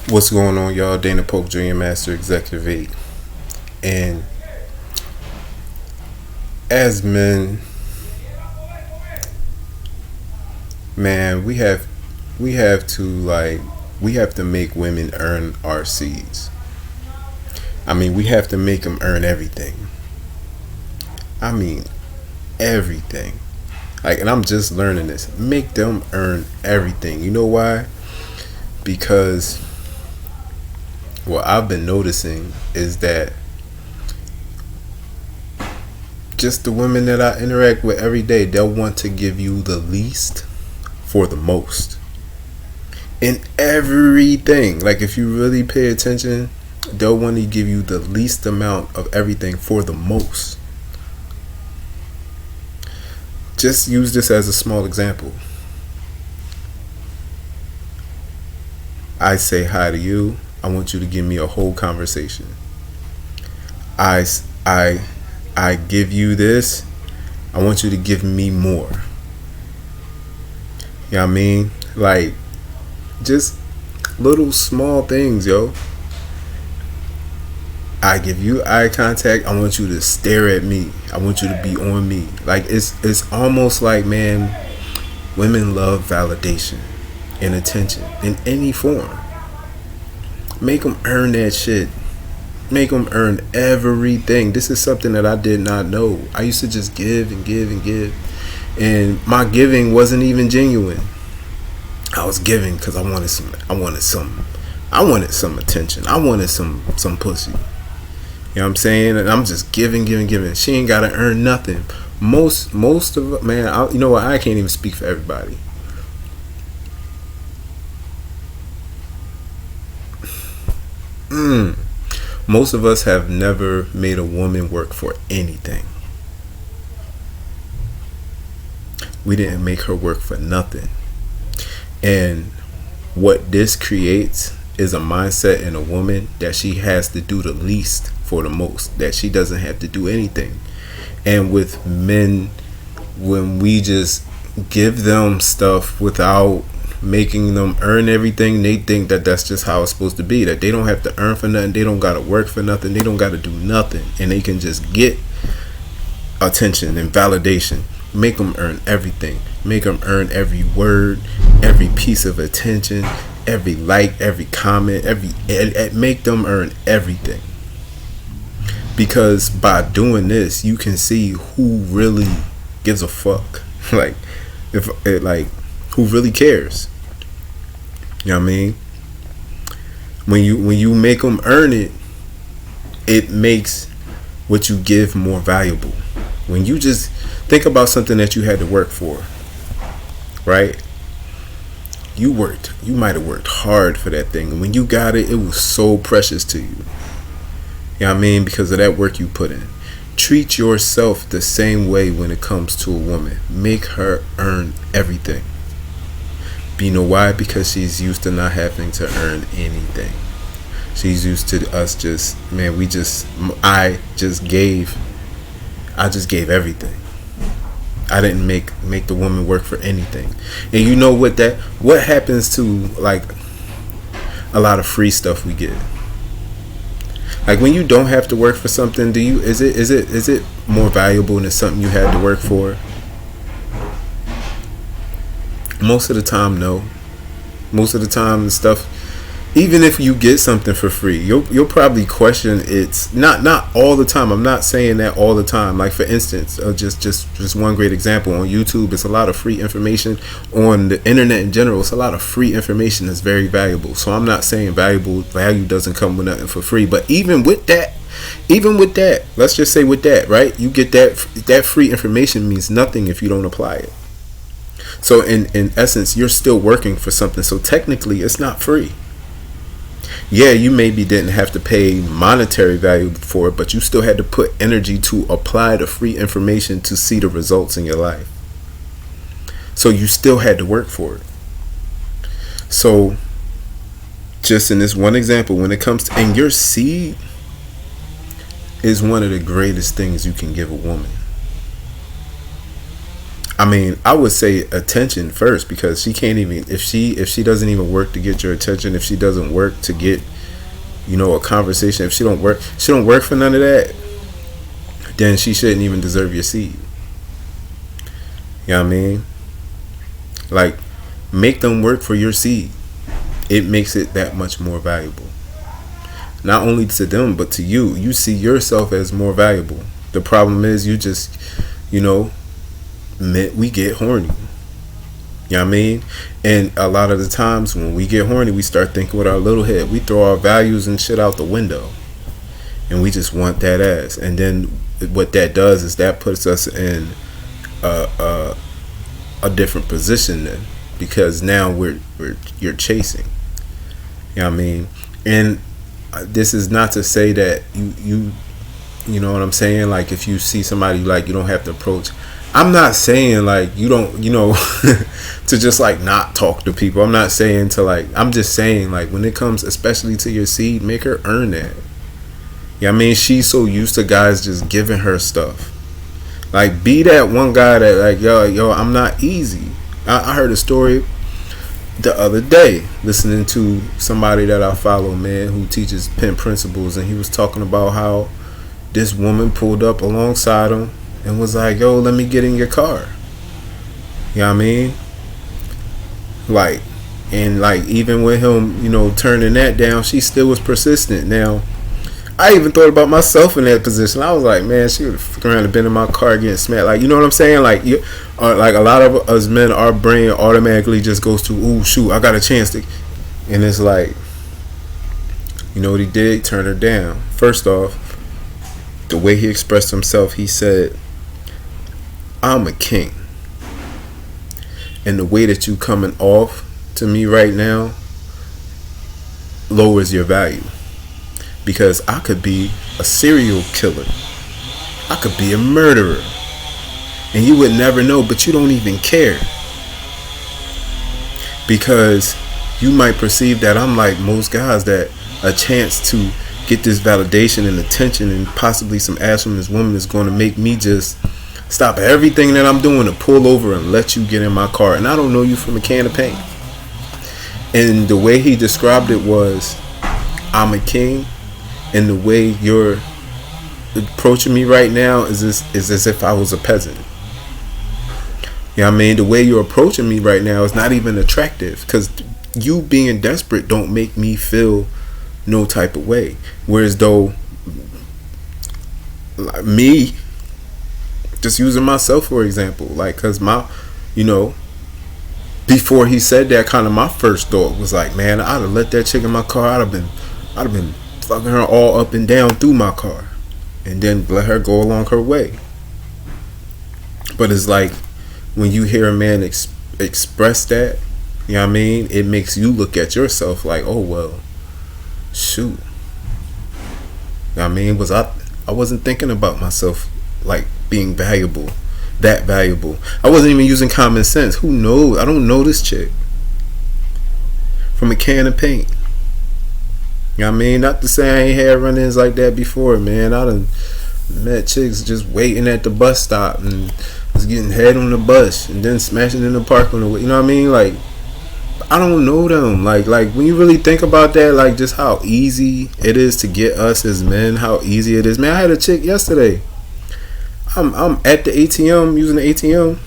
What's going on, y'all? Dana Pope, Junior Master Executive 8. And as men, man, we have to make women earn our seeds. I mean, we have to make them earn everything. I mean, everything. And I'm just learning this. Make them earn everything. You know why? Because what I've been noticing is that just the women that I interact with every day, they'll want to give you the least for the most in everything. Like, if you really pay attention, they'll want to give you the least amount of everything for the most. Just use this as a small example. I say hi to you. I want you to give me a whole conversation. I give you this. I want you to give me more. You know what I mean? Like, just little small things, yo. I give you eye contact. I want you to stare at me. I want you to be on me. Like, it's almost like, man, women love validation and attention in any form. Make them earn that shit. Make them earn everything. This is something that I did not know. I used to just give and give and give, and my giving wasn't even genuine. I was giving because I wanted some attention. I wanted some pussy. You know what I'm saying? And I'm just giving. She ain't gotta earn nothing. Most of it, man. You know what? I can't even speak for everybody. Most of us have never made a woman work for anything. We didn't make her work for nothing. And what this creates is a mindset in a woman that she has to do the least for the most, that she doesn't have to do anything. And with men, when we just give them stuff without making them earn everything, they think that that's just how it's supposed to be, that they don't have to earn for nothing, they don't gotta work for nothing, they don't gotta do nothing, and they can just get attention and validation. Make them earn everything. Make them earn every word, every piece of attention, every like, every comment, make them earn everything. Because by doing this, you can see who really gives a fuck. Who really cares. You know what I mean? When you make them earn it, it makes what you give more valuable. When you just think about something that you had to work for, right? You might have worked hard for that thing, and when you got it, it was so precious to you. You know what I mean? Because of that work you put in. Treat yourself the same way when it comes to a woman. Make her earn everything. You know why? Because she's used to not having to earn anything. She's used to us just, man, I just gave everything. I didn't make the woman work for anything. And you know what happens to, like, a lot of free stuff we get? Like, when you don't have to work for something, is it more valuable than something you had to work for? Most of the time, no. Most of the time, the stuff, even if you get something for free, you'll probably question it's not all the time. I'm not saying that all the time. Like, for instance, just one great example on YouTube. It's a lot of free information. On the internet in general, it's a lot of free information that's very valuable. So I'm not saying value doesn't come with nothing for free. But even with that, let's just say with that, right? You get that free information means nothing if you don't apply it. So in essence, you're still working for something. So technically, it's not free. Yeah, you maybe didn't have to pay monetary value for it, but you still had to put energy to apply the free information to see the results in your life. So you still had to work for it. So just in this one example, when it comes to, and your seed is one of the greatest things you can give a woman. I mean, I would say attention first, because she can't even, if she doesn't even work to get your attention, if she doesn't work to get, a conversation, if she don't work for none of that, then she shouldn't even deserve your seed. You know what I mean? Like, make them work for your seed. It makes it that much more valuable. Not only to them, but to you. You see yourself as more valuable. The problem is you just, we get horny. You know what I mean? And a lot of the times when we get horny, we start thinking with our little head. We throw our values and shit out the window. And we just want that ass. And then what that does is that puts us in a different position then. Because now you're chasing. You know what I mean? And this is not to say that you know what I'm saying? Like, if you see somebody, like, you don't have to approach. I'm not saying, like, you don't, to just, like, not talk to people. I'm not saying to, like, I'm just saying, like, when it comes especially to your seed, make her earn that. Yeah, I mean, she's so used to guys just giving her stuff. Like, be that one guy that, like, yo, I'm not easy. I heard a story the other day, listening to somebody that I follow, man, who teaches pimp principles, and he was talking about how this woman pulled up alongside him and was like, yo, let me get in your car. You know what I mean? Like, and like, even with him, turning that down, she still was persistent. Now, I even thought about myself in that position. I was like, man, she would have fucking around and been in my car getting smacked. Like, you know what I'm saying? Like, like a lot of us men, our brain automatically just goes to, ooh, shoot, I got a chance to. And it's like, you know what he did? Turn her down. First off, the way he expressed himself, he said, I'm a king. And the way that you coming off to me right now lowers your value. Because I could be a serial killer. I could be a murderer. And you would never know, but you don't even care. Because you might perceive that I'm like most guys, that a chance to get this validation and attention and possibly some ass from this woman is going to make me just stop everything that I'm doing to pull over and let you get in my car. And I don't know you from a can of paint. And the way he described it was, I'm a king. And the way you're approaching me right now is as if I was a peasant. You know what I mean? The way you're approaching me right now is not even attractive, because you being desperate don't make me feel no type of way. Whereas though, like me, just using myself for example, like, because before he said that, kind of my first thought was like, man, I'd have let that chick in my car. I'd have been fucking her all up and down through my car, and then let her go along her way. But it's like, when you hear a man express that, you know what I mean, it makes you look at yourself like, oh well, shoot. You know what I mean? I wasn't thinking about myself like being valuable, that valuable. I wasn't even using common sense. Who knows? I don't know this chick from a can of paint. You know what I mean? Not to say I ain't had run-ins like that before, man. I done met chicks just waiting at the bus stop and was getting head on the bus and then smashing in the park on the way. You know what I mean? Like, I don't know them. Like when you really think about that, like just how easy it is to get us as men, how easy it is. Man, I had a chick yesterday. I'm at the ATM, using the ATM,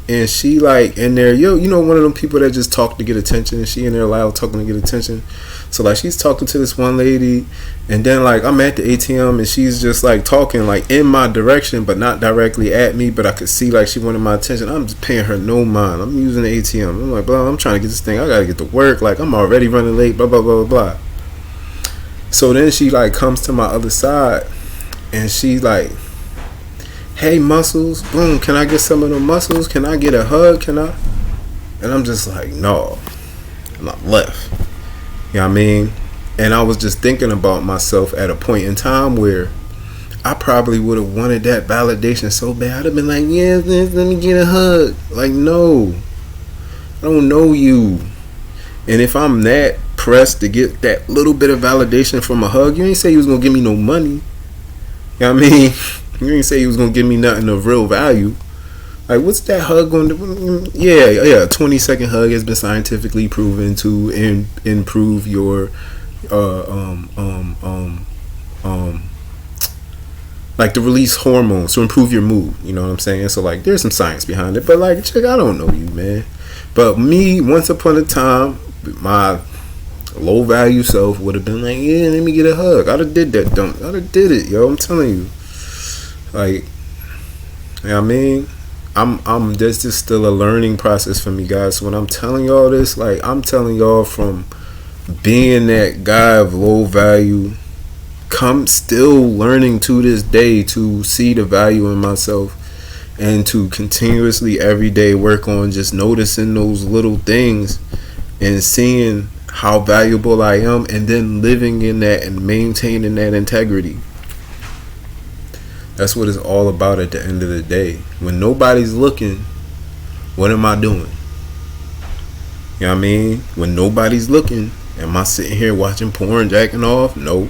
and she like in there, one of them people that just talk to get attention, and she in there loud talking to get attention. So like she's talking to this one lady, and then like I'm at the ATM and she's just like talking like in my direction, but not directly at me, but I could see like she wanted my attention. I'm just paying her no mind. I'm using the ATM. I'm like, blah, I'm trying to get this thing. I gotta get to work. Like I'm already running late. Blah blah blah blah blah. So then she like comes to my other side, and she like, hey muscles, boom, can I get some of the muscles? Can I get a hug? Can I? And I'm just like, no. And I left. You know what I mean? And I was just thinking about myself at a point in time where I probably would have wanted that validation so bad. I'd have been like, yeah, let me get a hug. Like, no, I don't know you. And if I'm that pressed to get that little bit of validation from a hug, you ain't say you was going to give me no money. You know what I mean? You ain't say you was going to give me nothing of real value. Like, what's that hug on the? Yeah. A 20-second hug has been scientifically proven to improve your, uh, um, um, um, um, like the release hormones to improve your mood. You know what I'm saying? So like, there's some science behind it. But like, chick, I don't know you, man. But me, once upon a time, my low value self would have been like, yeah, let me get a hug. I'd have did that. I'd have did it, yo. I'm telling you. Like, you know what I mean? This is still a learning process for me, guys. So when I'm telling y'all this, like, I'm telling y'all from being that guy of low value, still learning to this day to see the value in myself and to continuously every day work on just noticing those little things and seeing how valuable I am, and then living in that and maintaining that integrity. That's what it's all about at the end of the day. When nobody's looking, what am I doing? You know what I mean? When nobody's looking, am I sitting here watching porn, jacking off? No.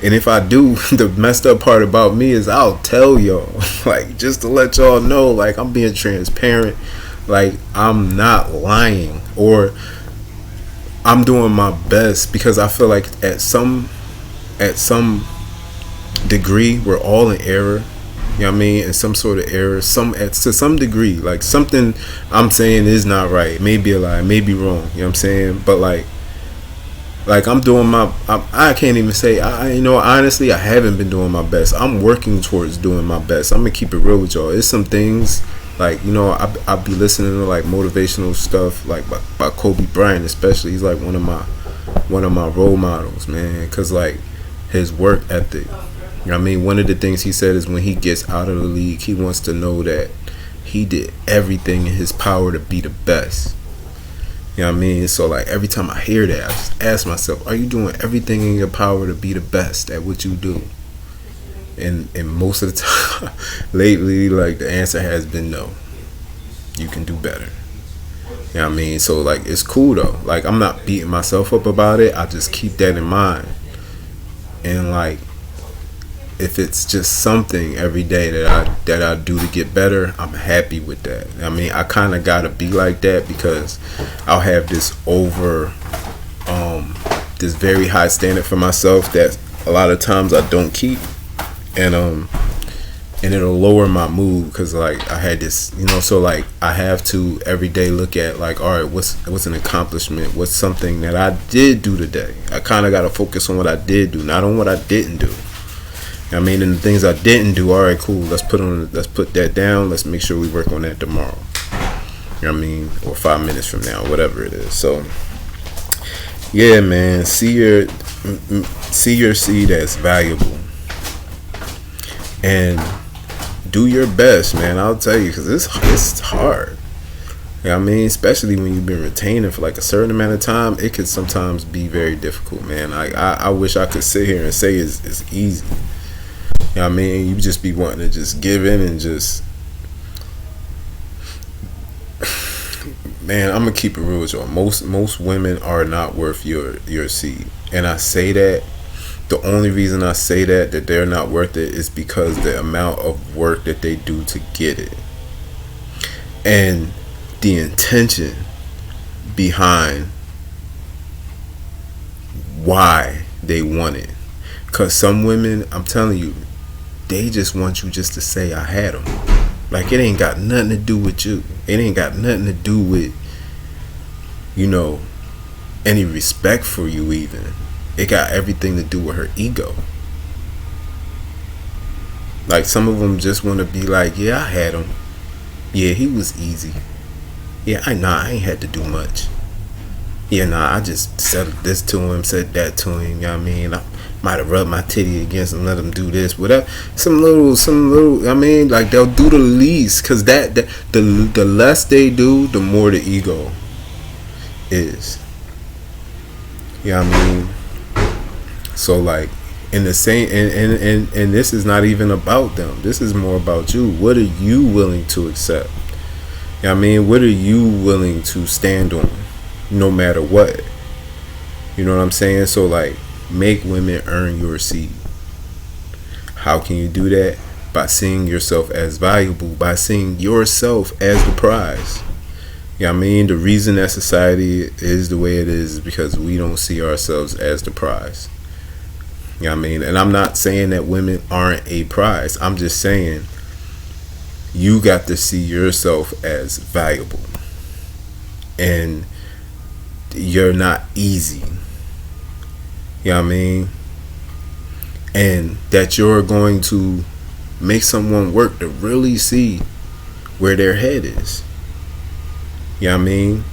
And if I do, the messed up part about me is I'll tell y'all. Like, just to let y'all know, like, I'm being transparent. Like, I'm not lying. Or I'm doing my best, because I feel like at some degree we're all in error. You know what I mean? In some sort of error, to some degree, like something I'm saying is not right, maybe a lie, maybe wrong. You know what I'm saying? But like I'm doing I can't even say, honestly, I haven't been doing my best. I'm working towards doing my best. I'm gonna keep it real with y'all. It's some things like, I'll be listening to like motivational stuff, like by Kobe Bryant especially. He's like one of my role models, man, because like his work ethic. You know what I mean? One of the things he said is when he gets out of the league, he wants to know that he did everything in his power to be the best. You know what I mean? So like every time I hear that, I just ask myself, are you doing everything in your power to be the best at what you do? And most of the time lately, like, the answer has been no. You can do better. You know what I mean? So like, it's cool though. Like, I'm not beating myself up about it. I just keep that in mind. And like, if it's just something every day that I do to get better, I'm happy with that. I mean, I kind of gotta be like that, because I'll have this this very high standard for myself that a lot of times I don't keep, and it'll lower my mood, because like I had this, so like I have to every day look at like, all right, what's an accomplishment? What's something that I did do today? I kind of gotta focus on what I did do, not on what I didn't do. I mean, and the things I didn't do, all right, cool. Let's put that down. Let's make sure we work on that tomorrow. You know what I mean? Or 5 minutes from now, whatever it is. So, yeah, man, see your seed as valuable, and do your best, man. I'll tell you, because it's hard. You know what I mean? Especially when you've been retaining for like a certain amount of time, it could sometimes be very difficult, man. I wish I could sit here and say it's easy. You know what I mean? You just be wanting to just give in and just, man, I'm gonna keep it real with y'all. Most women are not worth your seed, and I say that. The only reason I say that they're not worth it is because the amount of work that they do to get it, and the intention behind why they want it. Because some women, I'm telling you, they just want you just to say, I had them. Like, it ain't got nothing to do with you. It ain't got nothing to do with, any respect for you even. It got everything to do with her ego. Like, some of them just want to be like, yeah, I had him. Yeah, he was easy. Yeah, I ain't had to do much. Yeah, I just said this to him, said that to him, you know what I mean? I might have rubbed my titty against him, let him do this, whatever. Some little, I mean, like, they'll do the least, because the less they do, the more the ego is. You know what I mean? So, like, in the same, and this is not even about them. This is more about you. What are you willing to accept? You know what I mean? What are you willing to stand on, no matter what? You know what I'm saying? So, like, make women earn your seed. How can you do that? by seeing yourself as valuable, by seeing yourself as the prize. You know what I mean? The reason that society is the way it is because we don't see ourselves as the prize. You know what I mean? And I'm not saying that women aren't a prize. I'm just saying you got to see yourself as valuable. And you're not easy. You know what I mean? And that you're going to make someone work to really see where their head is. You know what I mean?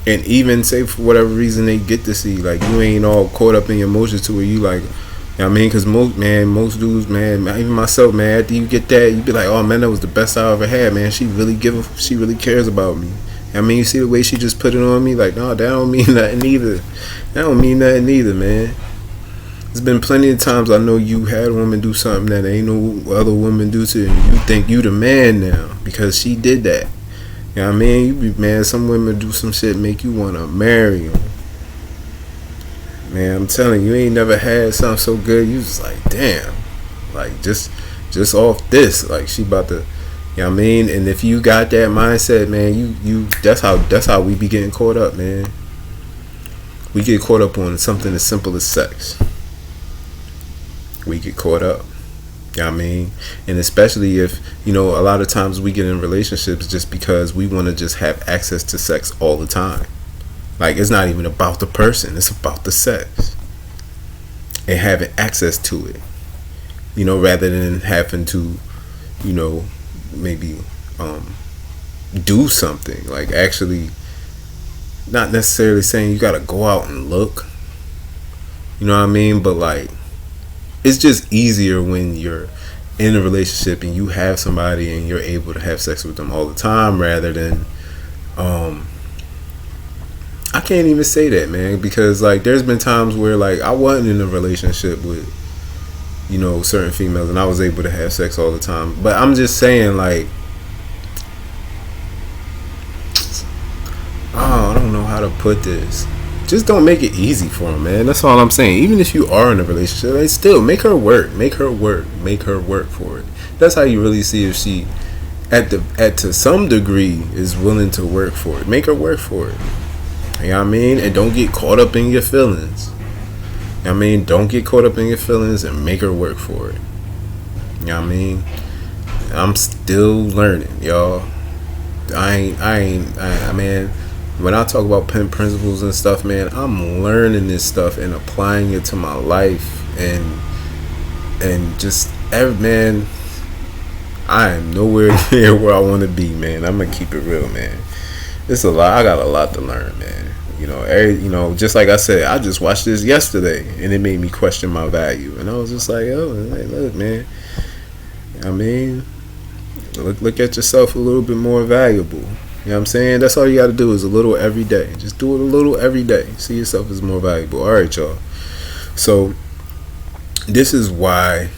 And even say for whatever reason they get to see, like, you ain't all caught up in your emotions to where you like, you know what I mean? Because most dudes, man, even myself, man, after you get that, you be like, oh man, that was the best I ever had, man. She really cares about me. I mean, you see the way she just put it on me, like, no, that don't mean nothing either. That don't mean nothing either, man. There's been plenty of times I know you had a woman do something that ain't no other woman do to you. You think you the man now because she did that. You know what I mean? You be, man, some women do some shit make you want to marry them. Man, I'm telling you, ain't never had something so good. You just like, damn. Like, just off this. Like, she about to, you know what I mean? And if you got that mindset, man, you that's how we be getting caught up, man. We get caught up on something as simple as sex. We get caught up. You know what I mean? And especially if, you know, a lot of times we get in relationships just because we want to just have access to sex all the time. Like, it's not even about the person, it's about the sex and having access to it, you know, rather than having to, you know, maybe do something. Like, actually, not necessarily saying you gotta go out and look, you know what I mean, but like, it's just easier when you're in a relationship and you have somebody and you're able to have sex with them all the time, rather than I can't even say that, man, because like there's been times where like I wasn't in a relationship with, you know, certain females and I was able to have sex all the time. But I'm just saying, like, oh, I don't know how to put this. Just don't make it easy for them, man. That's all I'm saying. Even if you are in a relationship, like, still make her work. Make her work for it. That's how you really see if she, to some degree, is willing to work for it. Make her work for it. You know what I mean? And don't get caught up in your feelings. You know what I mean? Don't get caught up in your feelings and make her work for it. You know what I mean? I'm still learning, y'all. I mean, when I talk about pen principles and stuff, man, I'm learning this stuff and applying it to my life, and just man, I am nowhere near where I want to be, man. I'm gonna keep it real, man. It's a lot. I got a lot to learn, man. You know, just like I said, I just watched this yesterday, and it made me question my value, and I was just like, oh, look, man. I mean, look at yourself a little bit more valuable. You know what I'm saying? That's all you got to do is a little every day. Just do it a little every day. See yourself as more valuable. All right, y'all. So this is why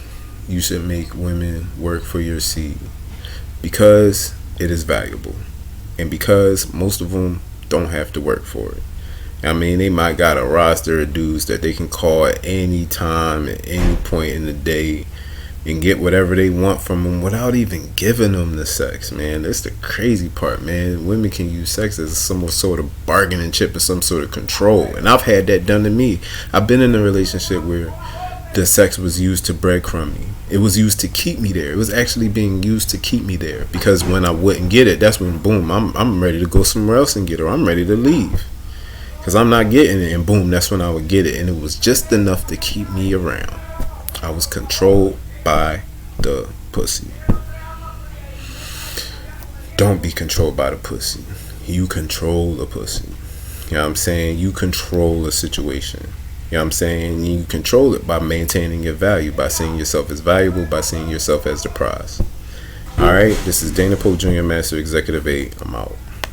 you should make women work for your seed, because it is valuable, and because most of them don't have to work for it. I mean, they might got a roster of dudes that they can call at any time, at any point in the day, and get whatever they want from them without even giving them the sex, man. That's the crazy part, man. Women can use sex as some sort of bargaining chip or some sort of control, and I've had that done to me. I've been in a relationship where the sex was used to breadcrumb me. It was used to keep me there. It was actually being used to keep me there, because when I wouldn't get it, that's when, boom, I'm ready to go somewhere else and get her. I'm ready to leave because I'm not getting it, and boom, that's when I would get it, and it was just enough to keep me around. I was controlled by the pussy. Don't be controlled by the pussy. You control the pussy. You know what I'm saying? You control the situation. You know what I'm saying? You control it by maintaining your value, by seeing yourself as valuable, by seeing yourself as the prize. Alright, this is Dana Poe Jr., Master Executive 8. I'm out.